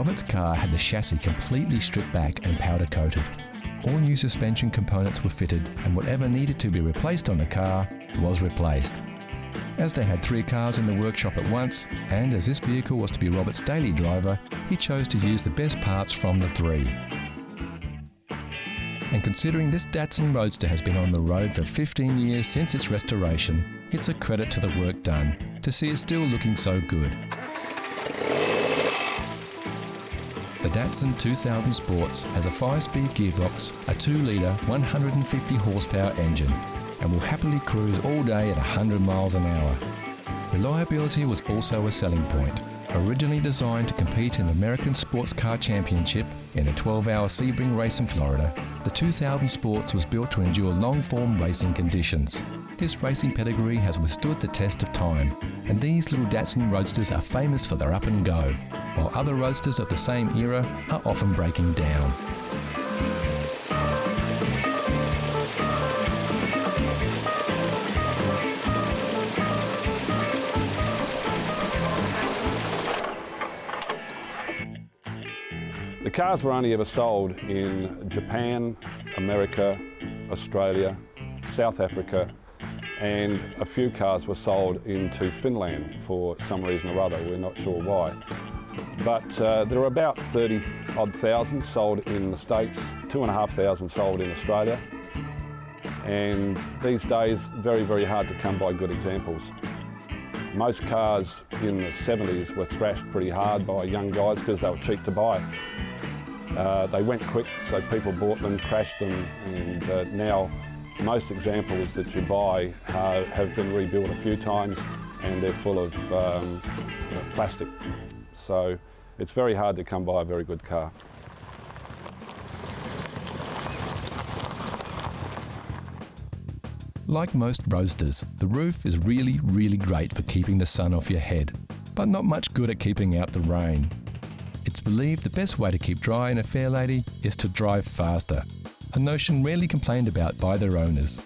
Robert's car had the chassis completely stripped back and powder coated. All new suspension components were fitted, and whatever needed to be replaced on the car was replaced. As they had 3 cars in the workshop at once, and as this vehicle was to be Robert's daily driver, he chose to use the best parts from the 3. And considering this Datsun Roadster has been on the road for 15 years since its restoration, it's a credit to the work done to see it still looking so good. The Datsun 2000 Sports has a 5-speed gearbox, a 2-litre 150 horsepower engine, and will happily cruise all day at 100 miles an hour. Reliability was also a selling point. Originally designed to compete in the American Sports Car Championship in a 12-hour Sebring race in Florida, the 2000 Sports was built to endure long-form racing conditions. This racing pedigree has withstood the test of time, and these little Datsun Roadsters are famous for their up and go, while other Roadsters of the same era are often breaking down. The cars were only ever sold in Japan, America, Australia, South Africa, and a few cars were sold into Finland for some reason or other. We're not sure why. But there are about 30-odd thousand sold in the States, 2,500 sold in Australia. And these days, very, very hard to come by good examples. Most cars in the 70s were thrashed pretty hard by young guys because they were cheap to buy. They went quick, so people bought them, crashed them, and now most examples that you buy have been rebuilt a few times, and they're full of plastic. So it's very hard to come by a very good car. Like most Roadsters, the roof is really, really great for keeping the sun off your head, but not much good at keeping out the rain. It's believed the best way to keep dry in a Fairlady is to drive faster, a notion rarely complained about by their owners.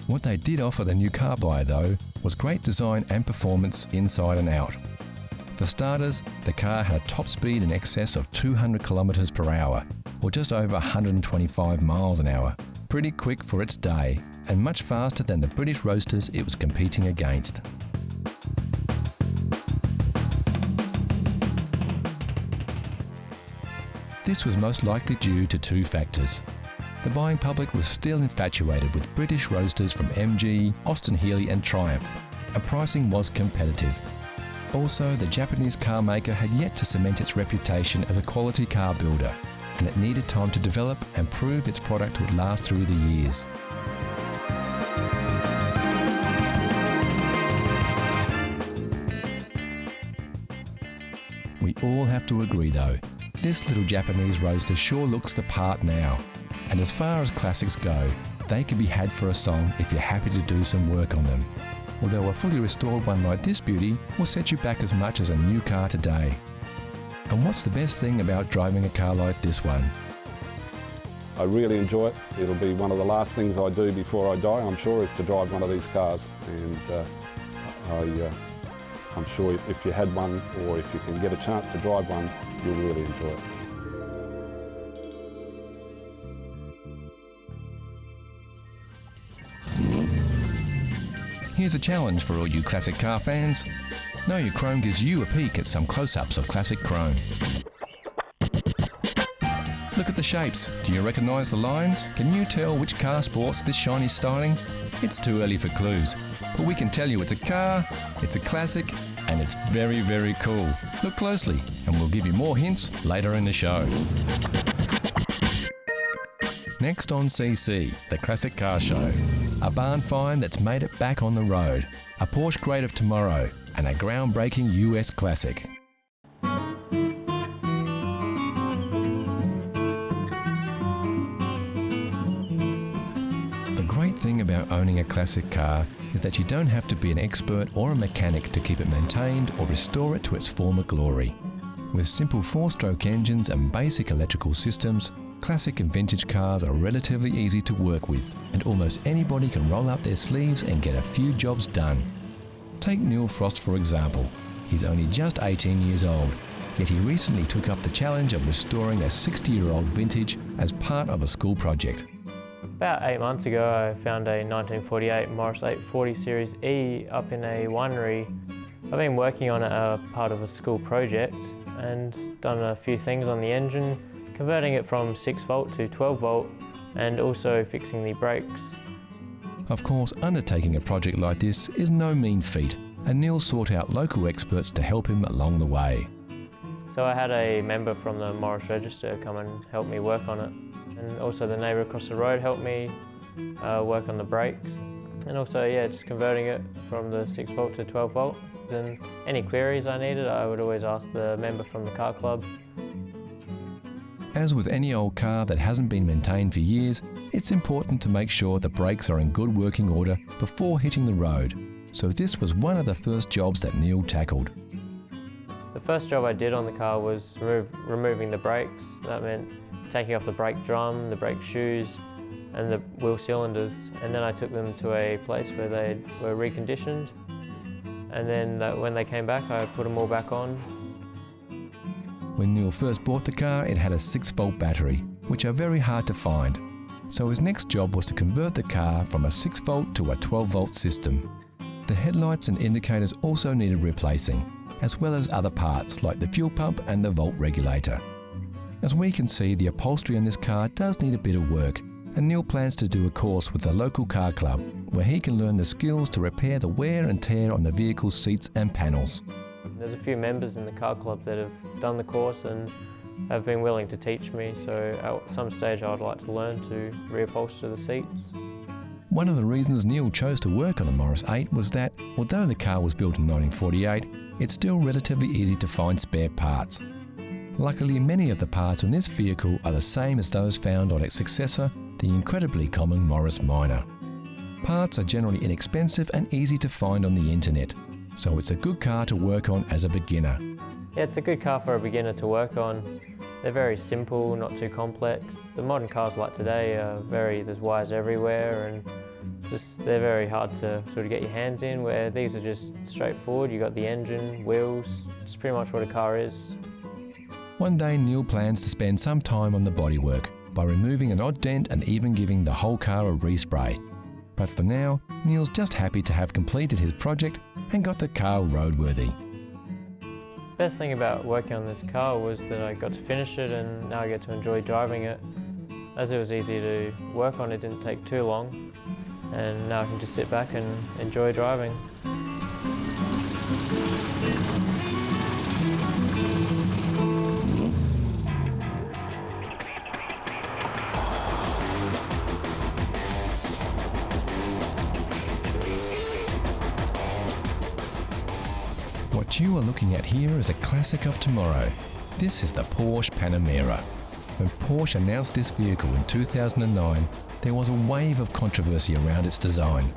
What they did offer the new car buyer, though, was great design and performance inside and out. For starters, the car had a top speed in excess of 200 kilometres per hour, or just over 125 miles an hour. Pretty quick for its day, and much faster than the British Roadsters it was competing against. This was most likely due to 2 factors. The buying public was still infatuated with British Roadsters from MG, Austin Healey and Triumph, and pricing was competitive. Also, the Japanese car maker had yet to cement its reputation as a quality car builder, and it needed time to develop and prove its product would last through the years. We all have to agree though, this little Japanese Roadster sure looks the part now. And as far as classics go, they can be had for a song if you're happy to do some work on them. Although a fully restored one like this beauty will set you back as much as a new car today. And what's the best thing about driving a car like this one? I really enjoy it. It'll be one of the last things I do before I die, I'm sure, is to drive one of these cars. And I'm sure if you had one, or if you can get a chance to drive one, you'll really enjoy it. Here's a challenge for all you classic car fans. Know Your Chrome gives you a peek at some close-ups of classic chrome. Look at the shapes. Do you recognise the lines? Can you tell which car sports this shiny styling? It's too early for clues, but we can tell you it's a car, it's a classic, and it's very, very cool. Look closely, and we'll give you more hints later in the show. Next on CC, the Classic Car Show. A barn find that's made it back on the road. A Porsche great of tomorrow, and a groundbreaking US classic. The great thing about owning a classic car is that you don't have to be an expert or a mechanic to keep it maintained or restore it to its former glory. With simple 4-stroke engines and basic electrical systems, classic and vintage cars are relatively easy to work with, and almost anybody can roll up their sleeves and get a few jobs done. Take Neil Frost for example. He's only just 18 years old, yet he recently took up the challenge of restoring a 60-year-old vintage as part of a school project. About 8 months ago, I found a 1948 Morris 840 Series E up in a winery. I've been working on it as part of a school project and done a few things on the engine, converting it from 6 volt to 12 volt and also fixing the brakes. Of course, undertaking a project like this is no mean feat, and Neil sought out local experts to help him along the way. So I had a member from the Morris Register come and help me work on it. And also the neighbour across the road helped me work on the brakes. And also, just converting it from the 6 volt to 12 volt. And any queries I needed, I would always ask the member from the car club. As with any old car that hasn't been maintained for years, it's important to make sure the brakes are in good working order before hitting the road. So this was one of the first jobs that Neil tackled. The first job I did on the car was removing the brakes. That meant taking off the brake drum, the brake shoes and the wheel cylinders, and then I took them to a place where they were reconditioned, and then when they came back I put them all back on. When Neil first bought the car, it had a 6-volt battery, which are very hard to find. So his next job was to convert the car from a 6-volt to a 12-volt system. The headlights and indicators also needed replacing, as well as other parts like the fuel pump and the volt regulator. As we can see, the upholstery on this car does need a bit of work, and Neil plans to do a course with the local car club, where he can learn the skills to repair the wear and tear on the vehicle's seats and panels. There's a few members in the car club that have done the course and have been willing to teach me, so at some stage I would like to learn to reupholster the seats. One of the reasons Neil chose to work on a Morris 8 was that, although the car was built in 1948, it's still relatively easy to find spare parts. Luckily, many of the parts on this vehicle are the same as those found on its successor, the incredibly common Morris Minor. Parts are generally inexpensive and easy to find on the internet, so it's a good car to work on as a beginner. Yeah, it's a good car for a beginner to work on. They're very simple, not too complex. The modern cars like today are there's wires everywhere and they're very hard to sort of get your hands in, where these are just straightforward. You've got the engine, wheels, it's pretty much what a car is. One day Neil plans to spend some time on the bodywork by removing an odd dent and even giving the whole car a respray. But for now, Neil's just happy to have completed his project and got the car roadworthy. The best thing about working on this car was that I got to finish it and now I get to enjoy driving it. As it was easy to work on, it didn't take too long, and now I can just sit back and enjoy driving. What you are looking at here is a classic of tomorrow. This is the Porsche Panamera. When Porsche announced this vehicle in 2009, there was a wave of controversy around its design.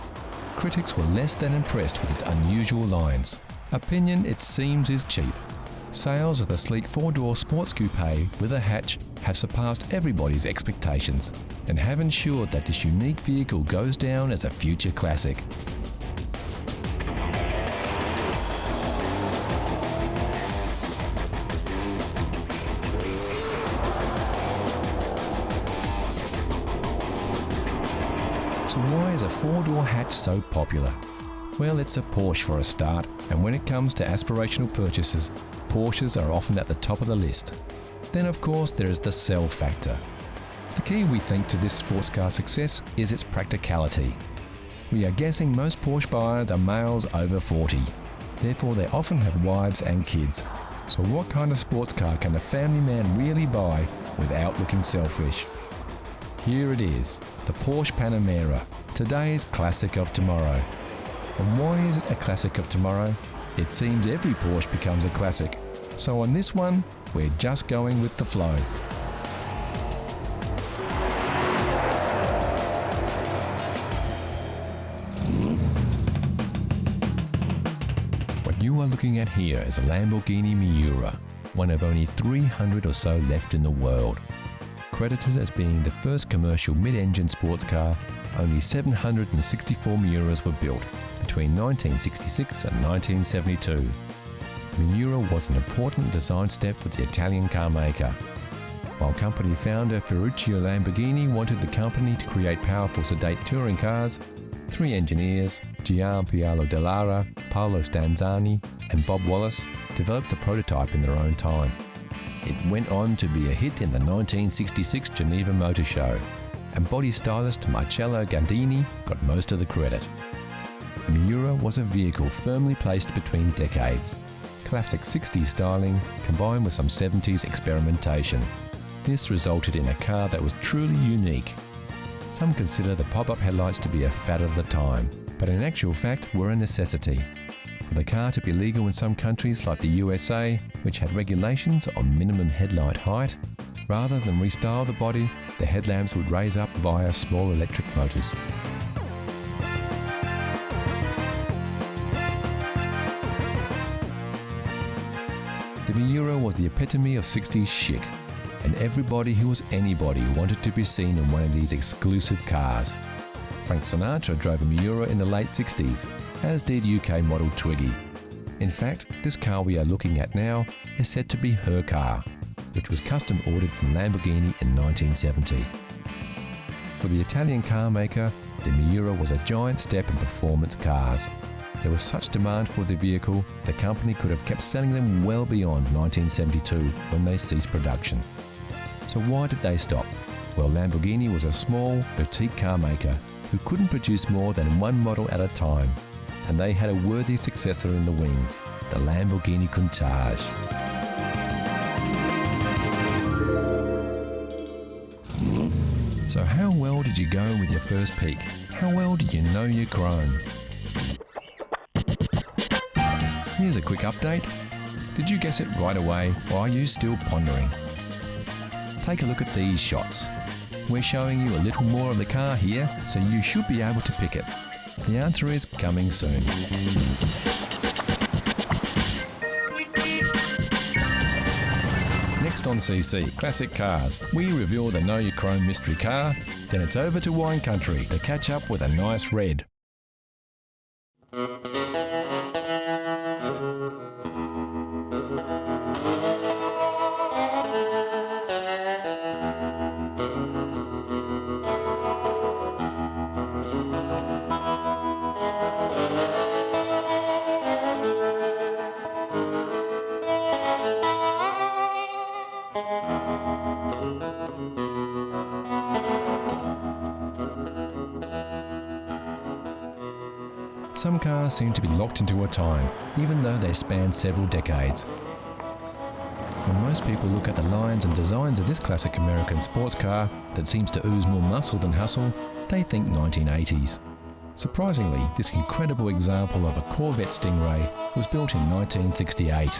Critics were less than impressed with its unusual lines. Opinion, it seems, is cheap. Sales of the sleek 4-door sports coupe with a hatch have surpassed everybody's expectations and have ensured that this unique vehicle goes down as a future classic. So why is a 4-door hatch so popular? Well, it's a Porsche for a start, and when it comes to aspirational purchases, Porsches are often at the top of the list. Then of course there is the sell factor. The key, we think, to this sports car success is its practicality. We are guessing most Porsche buyers are males over 40. Therefore they often have wives and kids. So what kind of sports car can a family man really buy without looking selfish? Here it is, the Porsche Panamera, today's classic of tomorrow. And why is it a classic of tomorrow? It seems every Porsche becomes a classic. So on this one, we're just going with the flow. What you are looking at here is a Lamborghini Miura, one of only 300 or so left in the world. Credited as being the first commercial mid-engine sports car, only 764 Miuras were built between 1966 and 1972. The Miura was an important design step for the Italian car maker. While company founder Ferruccio Lamborghini wanted the company to create powerful, sedate touring cars, three engineers, Gianpaolo Dallara, Paolo Stanzani and Bob Wallace, developed the prototype in their own time. It went on to be a hit in the 1966 Geneva Motor Show, and body stylist Marcello Gandini got most of the credit. The Miura was a vehicle firmly placed between decades. Classic 60s styling combined with some 70s experimentation. This resulted in a car that was truly unique. Some consider the pop-up headlights to be a fad of the time, but in actual fact were a necessity. For the car to be legal in some countries like the USA, which had regulations on minimum headlight height, rather than restyle the body, the headlamps would raise up via small electric motors. The Miura was the epitome of 60s chic, and everybody who was anybody wanted to be seen in one of these exclusive cars. Frank Sinatra drove a Miura in the late 60s, as did UK model Twiggy. In fact, this car we are looking at now is said to be her car, which was custom ordered from Lamborghini in 1970. For the Italian car maker, the Miura was a giant step in performance cars. There was such demand for the vehicle, the company could have kept selling them well beyond 1972 when they ceased production. So why did they stop? Well, Lamborghini was a small, boutique car maker who couldn't produce more than one model at a time, and they had a worthy successor in the wings, the Lamborghini Countach. So how well did you go with your first peek? How well did you know your chrome? Here's a quick update. Did you guess it right away, or are you still pondering? Take a look at these shots. We're showing you a little more of the car here, so you should be able to pick it. The answer is coming soon. Next on CC, Classic Cars, we reveal the Know Your Chrome mystery car, then it's over to wine country to catch up with a nice red. Some cars seem to be locked into a time, even though they span several decades. When most people look at the lines and designs of this classic American sports car that seems to ooze more muscle than hustle, they think 1980s. Surprisingly, this incredible example of a Corvette Stingray was built in 1968.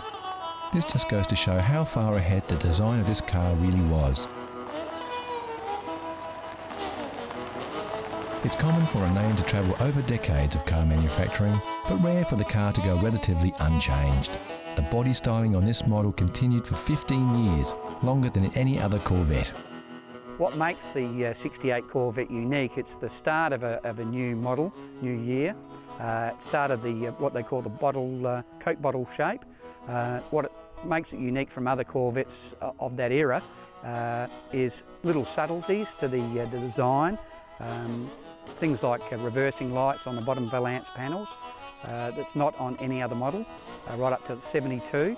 This just goes to show how far ahead the design of this car really was. It's common for a name to travel over decades of car manufacturing, but rare for the car to go relatively unchanged. The body styling on this model continued for 15 years, longer than any other Corvette. What makes the 68 Corvette unique, it's the start of a new model, new year. It started what they call the Coke bottle shape. What it makes it unique from other Corvettes of that era is little subtleties to the design. Things like reversing lights on the bottom valance panels. That's not on any other model, right up to 72.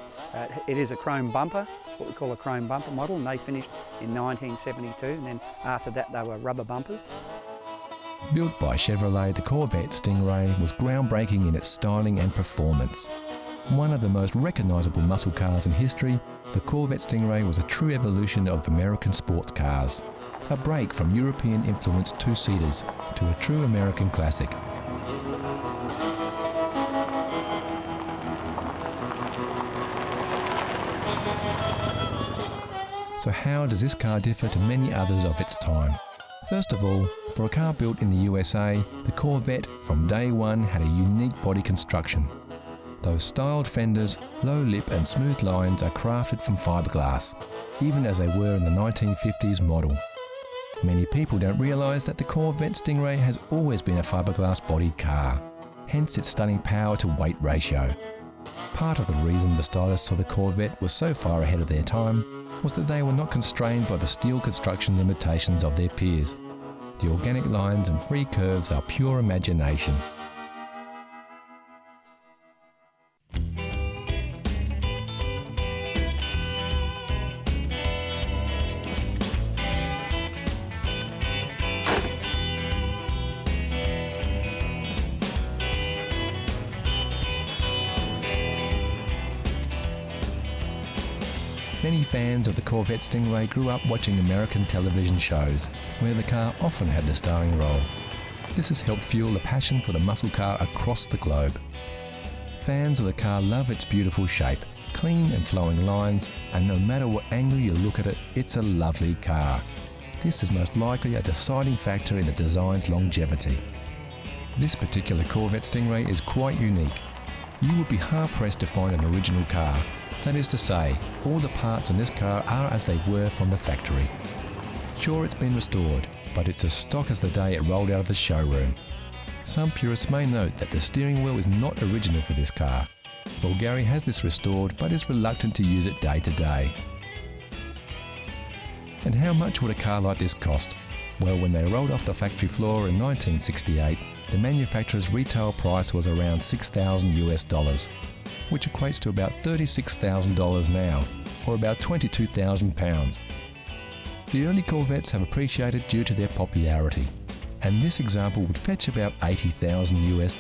It is a chrome bumper, what we call a chrome bumper model, and they finished in 1972, and then after that they were rubber bumpers. Built by Chevrolet, the Corvette Stingray was groundbreaking in its styling and performance. One of the most recognisable muscle cars in history, the Corvette Stingray was a true evolution of American sports cars. A break from European-influenced two-seaters to a true American classic. So how does this car differ to many others of its time? First of all, for a car built in the USA, the Corvette from day one had a unique body construction. Those styled fenders, low lip and smooth lines are crafted from fiberglass, even as they were in the 1950s model. Many people don't realise that the Corvette Stingray has always been a fiberglass bodied car, hence its stunning power to weight ratio. Part of the reason the stylists of the Corvette were so far ahead of their time was that they were not constrained by the steel construction limitations of their peers. The organic lines and free curves are pure imagination. Many fans of the Corvette Stingray grew up watching American television shows, where the car often had the starring role. This has helped fuel the passion for the muscle car across the globe. Fans of the car love its beautiful shape, clean and flowing lines, and no matter what angle you look at it, it's a lovely car. This is most likely a deciding factor in the design's longevity. This particular Corvette Stingray is quite unique. You would be hard-pressed to find an original car. That is to say, all the parts in this car are as they were from the factory. Sure, it's been restored, but it's as stock as the day it rolled out of the showroom. Some purists may note that the steering wheel is not original for this car. Well, Gary has this restored, but is reluctant to use it day to day. And how much would a car like this cost? Well, when they rolled off the factory floor in 1968, the manufacturer's retail price was around $6,000 US, which equates to about $36,000 now, or about £22,000. The early Corvettes have appreciated due to their popularity, and this example would fetch about $80,000 US.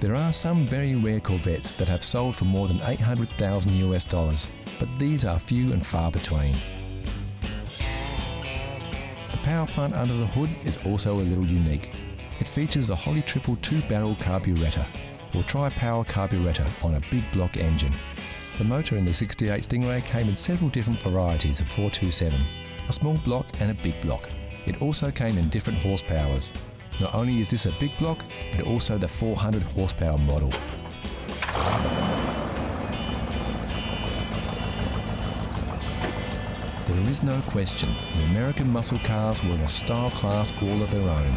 There are some very rare Corvettes that have sold for more than $800,000 US, but these are few and far between. The power plant under the hood is also a little unique. It features the Holley Triple 2-barrel carburettor, or tri-power carburettor on a big block engine. The motor in the 68 Stingray came in several different varieties of 427, a small block and a big block. It also came in different horsepowers. Not only is this a big block, but also the 400 horsepower model. There is no question, the American muscle cars were in a style class all of their own.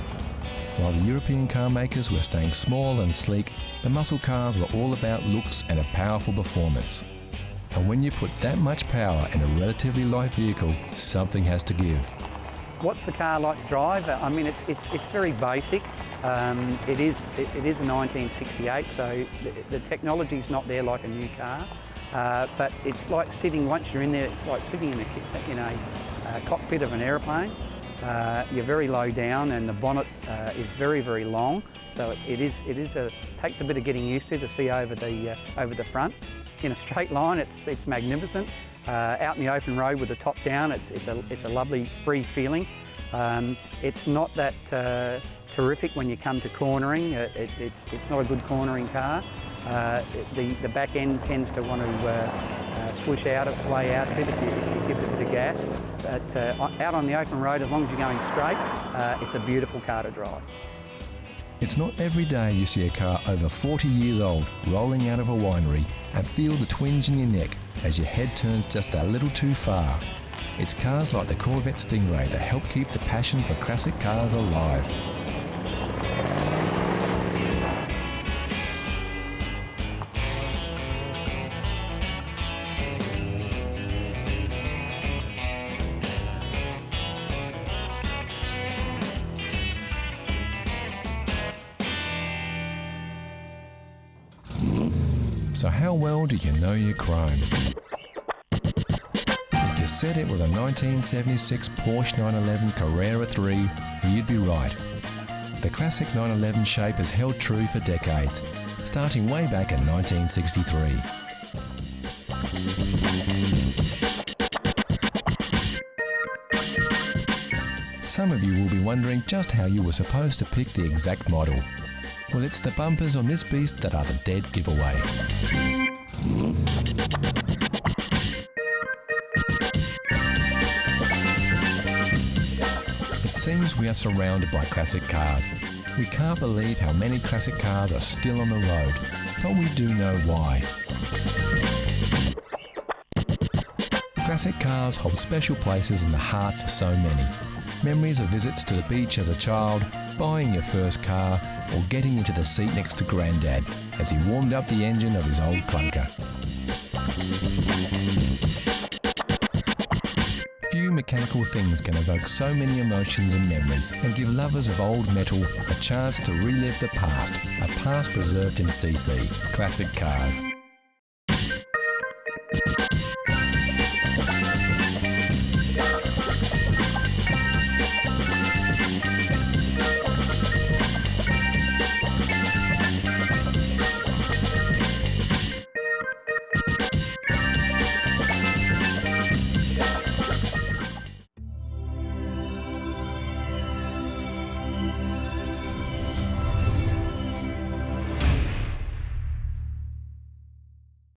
While the European car makers were staying small and sleek, the muscle cars were all about looks and a powerful performance. And when you put that much power in a relatively light vehicle, something has to give. What's the car like to drive? I mean, it's very basic. It is a 1968, so the technology's not there like a new car. But it's like sitting, once you're in there, it's like sitting in a cockpit of an aeroplane. You're very low down, and the bonnet is very, very long. So it takes a bit of getting used to see over the front. In a straight line, it's magnificent. Out in the open road with the top down, it's a lovely free feeling. It's not that terrific when you come to cornering. It's not a good cornering car. The back end tends to want to sway out a bit if you give it a bit of gas. But out on the open road, as long as you're going straight, it's a beautiful car to drive. It's not every day you see a car over 40 years old rolling out of a winery and feel the twinge in your neck as your head turns just a little too far. It's cars like the Corvette Stingray that help keep the passion for classic cars alive. So how well do you know your chrome? If you said it was a 1976 Porsche 911 Carrera 3, you'd be right. The classic 911 shape has held true for decades, starting way back in 1963. Some of you will be wondering just how you were supposed to pick the exact model. Well, it's the bumpers on this beast that are the dead giveaway. It seems we are surrounded by classic cars. We can't believe how many classic cars are still on the road, but we do know why. Classic cars hold special places in the hearts of so many. Memories of visits to the beach as a child, buying your first car, or getting into the seat next to Grandad as he warmed up the engine of his old clunker. Few mechanical things can evoke so many emotions and memories and give lovers of old metal a chance to relive the past, a past preserved in CC, Classic Cars.